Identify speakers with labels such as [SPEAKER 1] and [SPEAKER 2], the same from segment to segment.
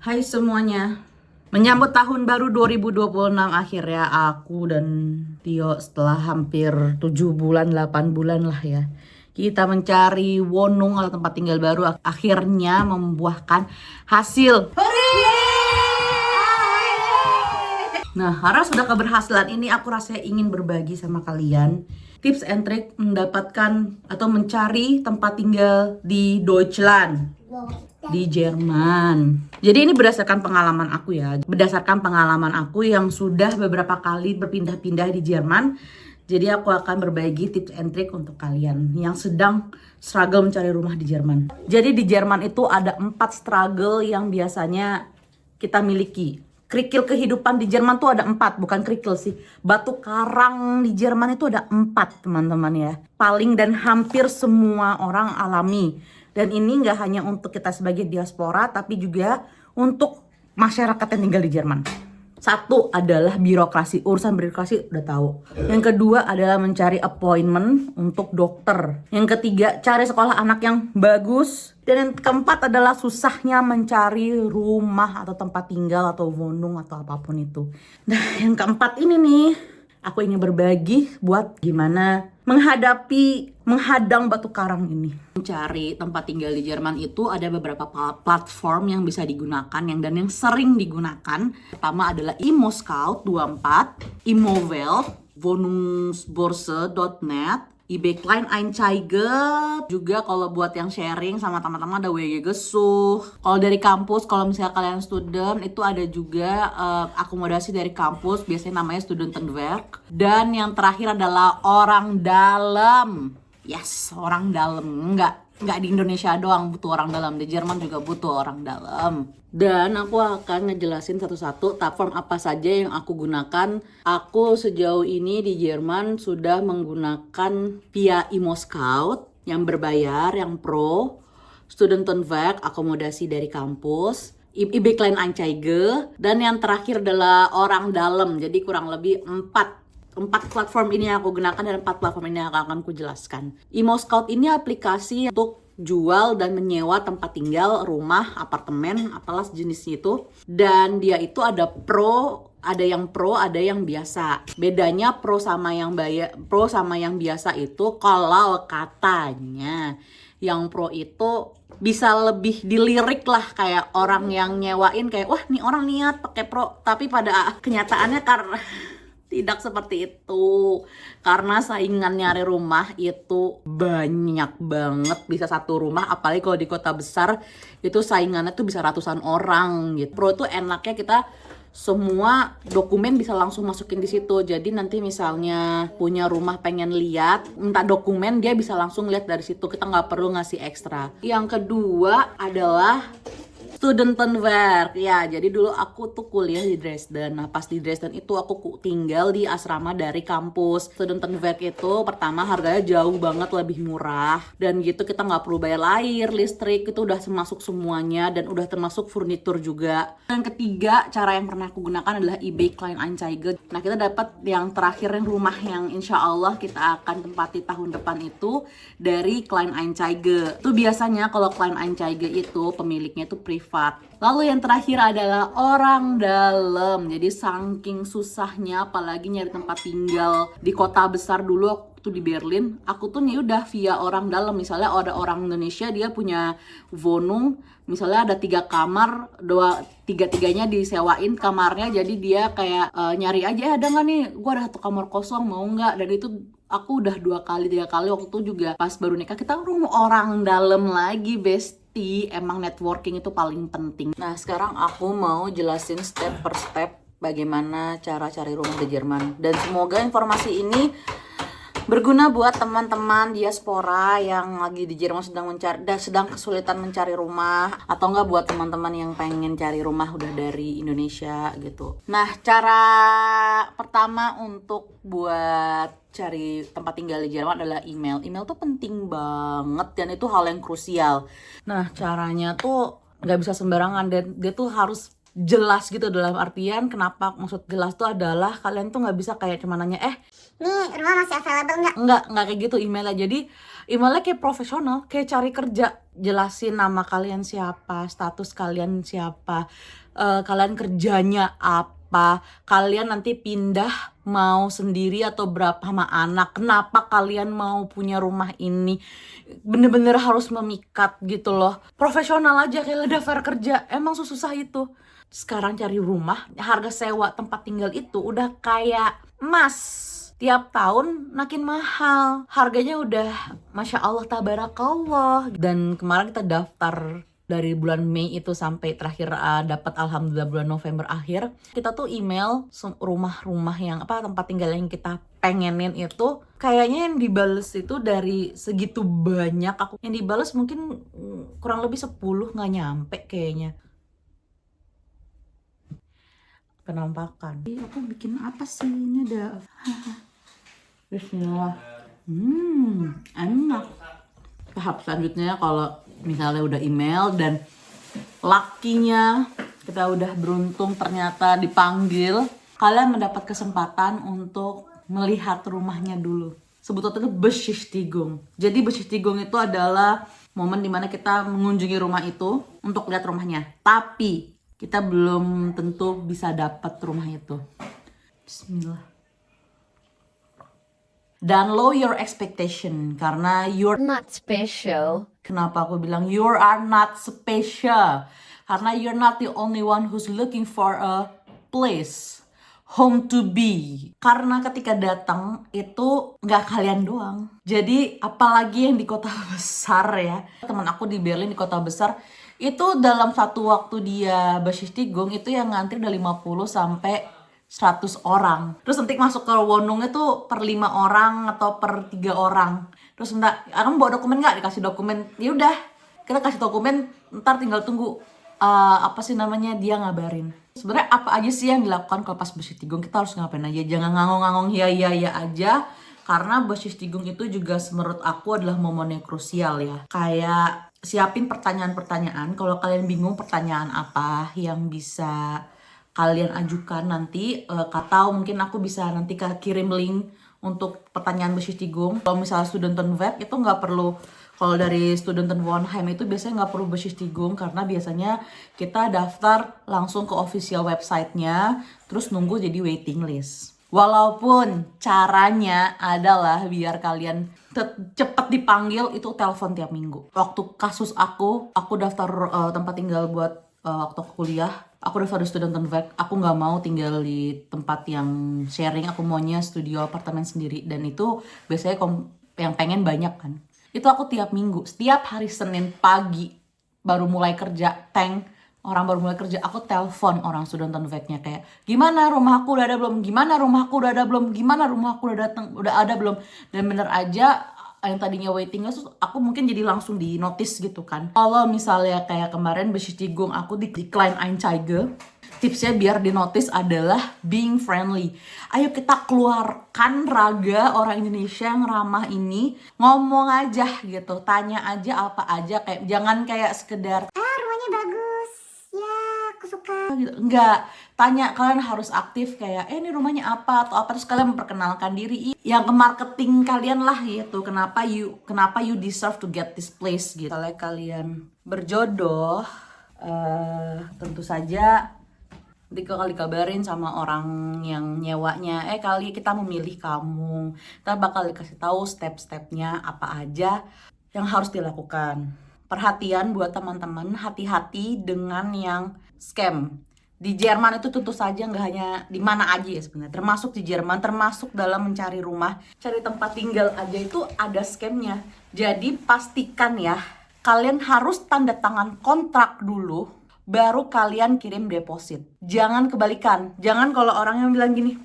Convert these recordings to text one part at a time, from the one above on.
[SPEAKER 1] Hai semuanya. Menyambut tahun baru 2026 akhirnya aku dan Tio setelah hampir 7 bulan, 8 bulan lah ya. Kita mencari wonung atau tempat tinggal baru akhirnya membuahkan hasil. Nah, karena sudah keberhasilan ini aku rasanya ingin berbagi sama kalian tips and trick mendapatkan atau mencari tempat tinggal di Deutschland, di Jerman. Jadi ini berdasarkan pengalaman aku ya. Berdasarkan pengalaman aku yang sudah beberapa kali berpindah-pindah di Jerman. Jadi aku akan berbagi tips and trick untuk kalian yang sedang struggle mencari rumah di Jerman. Jadi di Jerman itu ada 4 struggle yang biasanya kita miliki. Kerikil kehidupan di Jerman tuh ada 4, bukan kerikil sih. Batu karang di Jerman itu ada 4, teman-teman ya. Paling dan hampir semua orang alami. Dan ini nggak hanya untuk kita sebagai diaspora, tapi juga untuk masyarakat yang tinggal di Jerman. Satu adalah birokrasi, urusan birokrasi udah tahu. Yang kedua adalah mencari appointment untuk dokter. Yang ketiga, cari sekolah anak yang bagus. Dan yang keempat adalah susahnya mencari rumah atau tempat tinggal atau wohnung atau apapun itu. Nah, yang keempat ini nih, aku ingin berbagi buat gimana menghadang batu karang ini. Mencari tempat tinggal di Jerman itu ada beberapa platform yang bisa digunakan dan yang sering digunakan. Pertama adalah ImmoScout24, Immovel, Wohnungsbörse.net, eBay Kleinanzeiger, juga kalau buat yang sharing sama teman-teman ada WG Gesuh. Kalau dari kampus, kalau misalnya kalian student, itu ada juga akomodasi dari kampus, biasanya namanya Studentenwerk. Dan yang terakhir adalah orang dalam. Yes, orang dalam. Nggak di Indonesia doang butuh orang dalam, di Jerman juga butuh orang dalam. Dan aku akan ngejelasin satu-satu platform apa saja yang aku gunakan. Aku sejauh ini di Jerman sudah menggunakan via ImmoScout yang berbayar, yang pro, Studentenwerk, akomodasi dari kampus, eBay Kleinanzeiger, dan yang terakhir adalah orang dalam. Jadi kurang lebih 4 platform ini yang aku gunakan dan 4 platform ini yang akan aku jelaskan. ImmoScout ini aplikasi untuk jual dan menyewa tempat tinggal, rumah, apartemen, apalah sejenisnya itu. Dan dia itu ada pro, ada yang biasa. Bedanya pro sama yang biasa itu kalau katanya yang pro itu bisa lebih dilirik lah, kayak orang yang nyewain kayak wah nih orang niat pakai pro, tapi pada kenyataannya karena tidak seperti itu, karena saingan nyari rumah itu banyak banget, bisa satu rumah, apalagi kalau di kota besar itu saingannya tuh bisa ratusan orang gitu. Pro itu enaknya kita semua dokumen bisa langsung masukin di situ. Jadi nanti misalnya punya rumah pengen lihat, minta dokumen, dia bisa langsung lihat dari situ. Kita nggak perlu ngasih ekstra. Yang kedua adalah Studentenwerk. Ya, jadi dulu aku tuh kuliah di Dresden. Nah, pas di Dresden itu aku tinggal di asrama dari kampus. Studentenwerk itu pertama harganya jauh banget lebih murah. Dan gitu kita nggak perlu bayar air, listrik, itu udah termasuk semuanya. Dan udah termasuk furnitur juga. Yang ketiga, cara yang pernah aku gunakan adalah eBay Kleinanzeiger. Nah, kita dapat yang terakhir, yang rumah yang insya Allah kita akan tempati tahun depan itu dari Kleinanzeiger. Itu biasanya kalau Kleinanzeiger itu pemiliknya itu privat. Lalu yang terakhir adalah orang dalam. Jadi saking susahnya apalagi nyari tempat tinggal di kota besar dulu waktu di Berlin, aku tuh nih udah via orang dalam. Misalnya ada orang Indonesia, dia punya wohnung, misalnya ada 3 kamar, tiga-tiganya disewain kamarnya, jadi dia kayak nyari aja, ada nggak nih, gue ada 1 kamar kosong, mau nggak? Dan itu aku udah 2 kali 3 kali waktu itu juga pas baru nikah, kita orang dalam lagi, best. Emang networking itu paling penting. Nah, sekarang aku mau jelasin step per step bagaimana cara cari rumah di Jerman. Dan semoga informasi ini berguna buat teman-teman diaspora yang lagi di Jerman sedang kesulitan mencari rumah, atau enggak buat teman-teman yang pengen cari rumah udah dari Indonesia gitu. Nah, cara pertama untuk buat cari tempat tinggal di Jerman adalah email. Email tuh penting banget dan itu hal yang krusial. Nah, caranya tuh nggak bisa sembarangan dan dia tuh harus jelas gitu, dalam artian kenapa maksud jelas tuh adalah kalian tuh nggak bisa kayak cuma nanya
[SPEAKER 2] Nih rumah masih available nggak?
[SPEAKER 1] Nggak kayak gitu emailnya. Jadi emailnya kayak profesional, kayak cari kerja. Jelasin nama kalian siapa, status kalian siapa, kalian kerjanya apa, kalian nanti pindah mau sendiri atau berapa sama anak, kenapa kalian mau punya rumah ini. Bener-bener harus memikat gitu loh. Profesional aja kayak daftar kerja, emang susah itu. Sekarang cari rumah, harga sewa tempat tinggal itu udah kayak emas. Tiap tahun makin mahal. Harganya udah Masya Allah tabarakallah. Dan kemarin kita daftar dari bulan Mei itu sampai terakhir dapat alhamdulillah bulan November akhir. Kita tuh email rumah-rumah yang tempat tinggal yang kita pengenin itu kayaknya yang dibales itu dari segitu banyak aku yang dibales mungkin kurang lebih 10 nggak nyampe kayaknya. Penampakan. Aku bikin apa sih ini ada Bismillah. Enak. Tahap selanjutnya kalau misalnya udah email dan lakinya kita udah beruntung ternyata dipanggil, kalian mendapat kesempatan untuk melihat rumahnya dulu. Sebutnya itu Besichtigung. Jadi Besichtigung itu adalah momen dimana kita mengunjungi rumah itu untuk lihat rumahnya. Tapi kita belum tentu bisa dapat rumah itu. Bismillah. Dan low your expectation karena you're
[SPEAKER 3] not special.
[SPEAKER 1] Kenapa aku bilang you are not special? Karena you're not the only one who's looking for a place, home to be. Karena ketika datang itu nggak kalian doang. Jadi apalagi yang di kota besar ya. Teman aku di Berlin di kota besar itu dalam satu waktu dia Besichtigung itu yang ngantri udah 50 sampai 100 orang. Terus nanti masuk ke Wohnung itu per 5 orang atau per 3 orang. Terus kamu bawa dokumen nggak? Dikasih dokumen. Ya udah, kita kasih dokumen, ntar tinggal tunggu dia ngabarin. Sebenarnya apa aja sih yang dilakukan kalau pas Besichtigung? Kita harus ngapain aja? Jangan ngangong-ngangong ya aja. Karena Besichtigung itu juga menurut aku adalah momen yang krusial ya. Kayak siapin pertanyaan-pertanyaan. Kalau kalian bingung pertanyaan apa yang bisa kalian ajukan nanti, atau mungkin aku bisa nanti kirim link untuk pertanyaan Besichtigung. Kalau misalnya Studentenweg itu nggak perlu, kalau dari Studentenwohnheim itu biasanya nggak perlu Besichtigung karena biasanya kita daftar langsung ke official website-nya, terus nunggu jadi waiting list. Walaupun caranya adalah biar kalian cepet dipanggil itu telepon tiap minggu. Waktu kasus aku daftar tempat tinggal buat waktu kuliah, aku daftar di Studentenweg. Aku nggak mau tinggal di tempat yang sharing, aku maunya studio apartemen sendiri. Dan itu biasanya yang pengen banyak kan. Itu aku tiap minggu, setiap hari Senin pagi baru mulai kerja, orang baru mulai kerja, aku telepon orang Studentenweg-nya kayak, gimana rumahku udah ada belum? Gimana rumahku udah ada belum? Gimana rumahku udah ada belum? Dan bener aja yang tadinya waiting list aku mungkin jadi langsung di notice gitu kan. Kalau misalnya kayak kemarin Besichtigung aku di Klein Einzeige, tipsnya biar di notice adalah being friendly. Ayo kita keluarkan raga orang Indonesia yang ramah ini, ngomong aja gitu, tanya aja apa aja, kayak jangan kayak sekedar
[SPEAKER 2] Rumahnya bagus, ya aku suka
[SPEAKER 1] gitu. Enggak, tanya, kalian harus aktif kayak ini rumahnya apa atau apa, terus kalian memperkenalkan diri yang ke marketing kalian lah gitu, kenapa you deserve to get this place gitu. Kalau kalian berjodoh, tentu saja nanti kalau dikabarin sama orang yang nyewanya, kali kita memilih kamu, kita bakal dikasih tahu step-stepnya apa aja yang harus dilakukan. Perhatian buat teman-teman, hati-hati dengan yang scam. Di Jerman itu tentu saja nggak hanya di mana aja ya sebenarnya, termasuk di Jerman, termasuk dalam mencari rumah, cari tempat tinggal aja itu ada scamnya. Jadi pastikan ya, kalian harus tanda tangan kontrak dulu, baru kalian kirim deposit. Jangan kebalikan, jangan kalau orang yang bilang gini,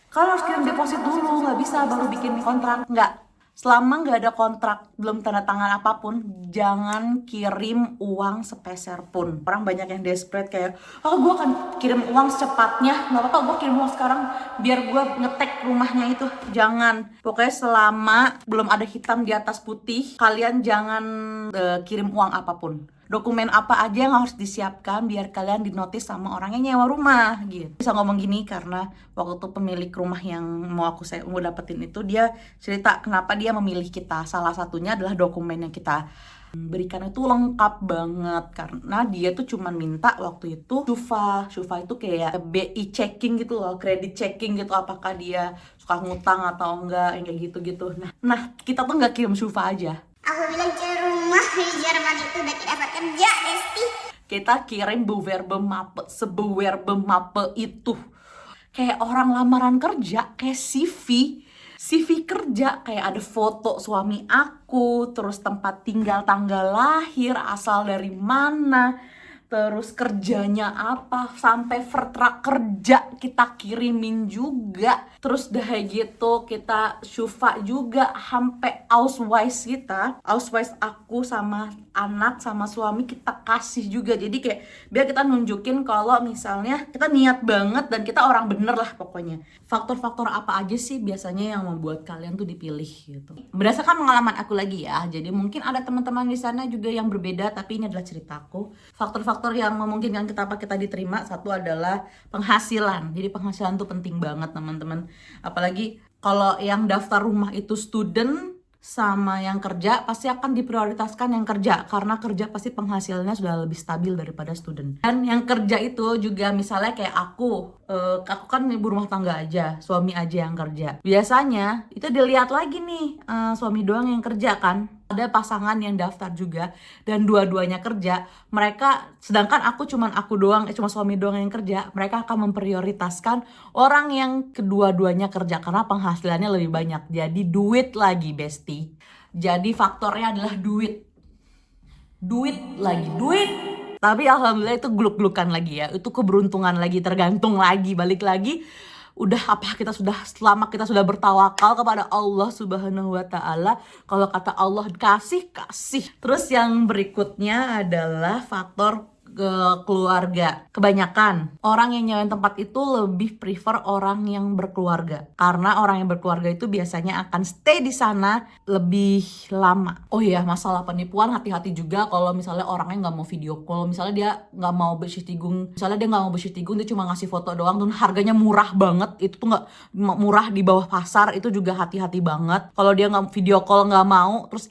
[SPEAKER 1] kalian harus kirim deposit dulu, nggak bisa baru bikin kontrak. Nggak. Selama nggak ada kontrak, belum tanda tangan apapun, jangan kirim uang sepeser pun. Orang banyak yang desperate kayak, gue akan kirim uang secepatnya, nggak apa-apa gue kirim uang sekarang biar gue ngetek rumahnya itu. Jangan. Pokoknya selama belum ada hitam di atas putih, kalian jangan kirim uang apapun. dokumen apa aja yang harus disiapkan biar kalian dinotis sama orang yang nyewa rumah gitu. Bisa ngomong gini karena waktu itu pemilik rumah yang mau dapetin itu, dia cerita kenapa dia memilih kita. Salah satunya adalah dokumen yang kita berikan itu lengkap banget, karena dia tuh cuman minta waktu itu Syufa itu kayak BI checking gitu loh, credit checking gitu, apakah dia suka ngutang atau enggak, yang kayak gitu-gitu. Nah kita tuh nggak kirim Syufa aja,
[SPEAKER 2] Aku bilang cari rumah di Jerman itu udah tidak dapat kerja, Besti.
[SPEAKER 1] kita kirim bewerbe mappe itu kayak orang lamaran kerja, kayak CV kerja, kayak ada foto suami aku, terus tempat tinggal, tanggal lahir, asal dari mana, terus kerjanya apa, sampai vertra kerja kita kirimin juga. Terus dah gitu kita Syufa juga sampai ausweis aku sama anak sama suami kita kasih juga. Jadi kayak biar kita nunjukin kalau misalnya kita niat banget dan kita orang bener lah pokoknya. Faktor-faktor apa aja sih biasanya yang membuat kalian tuh dipilih gitu? Berdasarkan pengalaman aku lagi ya, jadi mungkin ada teman-teman di sana juga yang berbeda, tapi ini adalah ceritaku. Faktor-faktor yang memungkinkan kita diterima, satu adalah penghasilan. Jadi penghasilan tuh penting banget teman-teman. Apalagi kalau yang daftar rumah itu student sama yang kerja, pasti akan diprioritaskan yang kerja, karena kerja pasti penghasilannya sudah lebih stabil daripada student. Dan yang kerja itu juga misalnya kayak aku kan ibu rumah tangga aja, suami aja yang kerja. Biasanya itu dilihat lagi nih, suami doang yang kerja kan. Ada pasangan yang daftar juga dan dua-duanya kerja, sedangkan cuma suami doang yang kerja, mereka akan memprioritaskan orang yang kedua-duanya kerja karena penghasilannya lebih banyak. Jadi duit lagi, Besti. Jadi faktornya adalah duit. Tapi alhamdulillah itu gluk-glukan lagi ya, itu keberuntungan lagi, tergantung lagi, balik lagi. Selama kita sudah bertawakal kepada Allah Subhanahu wa Ta'ala, kalau kata Allah kasih. Terus yang berikutnya adalah faktor keluarga. Kebanyakan orang yang nyewain tempat itu lebih prefer orang yang berkeluarga, karena orang yang berkeluarga itu biasanya akan stay di sana lebih lama. Oh iya, masalah penipuan, hati-hati juga kalau misalnya orangnya nggak mau video call, misalnya dia nggak mau bersihtigung, dia cuma ngasih foto doang dan harganya murah banget. Itu tuh nggak murah, di bawah pasar. Itu juga hati-hati banget. Kalau dia nggak video call, nggak mau, terus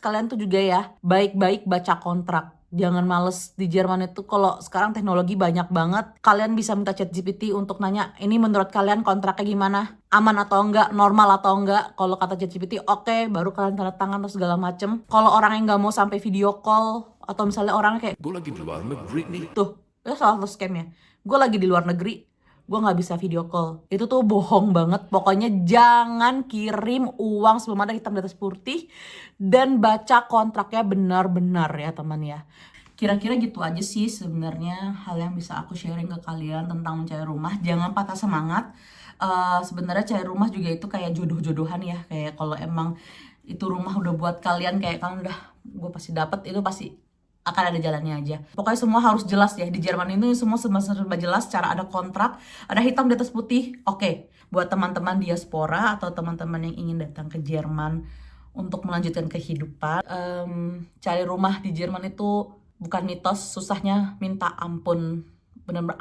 [SPEAKER 1] kalian tuh juga ya baik-baik baca kontrak. Jangan males. Di Jerman itu kalau sekarang teknologi banyak banget, kalian bisa minta ChatGPT untuk nanya, ini menurut kalian kontraknya gimana? Aman atau enggak? Normal atau enggak? Kalau kata ChatGPT oke, baru kalian tanda tangan atau segala macem. Kalau orang yang nggak mau sampai video call, atau misalnya orangnya kayak,
[SPEAKER 3] gue lagi di luar negeri nih.
[SPEAKER 1] tuh, ya salah satu scam ya. Gue lagi di luar negeri, gue nggak bisa video call. Itu tuh bohong banget. Pokoknya jangan kirim uang sebelum ada hitam di atas putih, dan baca kontraknya benar-benar ya teman ya. Kira-kira gitu aja sih sebenarnya hal yang bisa aku sharing ke kalian tentang mencari rumah. Jangan patah semangat. Sebenarnya cari rumah juga itu kayak jodoh-jodohan ya. Kayak kalau emang itu rumah udah buat kalian, kayak kalian udah, gue pasti dapet, itu pasti akan ada jalannya aja. Pokoknya semua harus jelas ya. Di Jerman ini semua serba jelas, cara ada kontrak, ada hitam di atas putih. Oke, buat teman-teman diaspora atau teman-teman yang ingin datang ke Jerman untuk melanjutkan kehidupan, cari rumah di Jerman itu bukan mitos. Susahnya minta ampun, benar-benar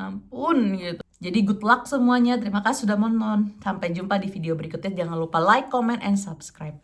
[SPEAKER 1] ampun gitu. Jadi good luck semuanya. Terima kasih sudah menonton. Sampai jumpa di video berikutnya. Jangan lupa like, comment, and subscribe.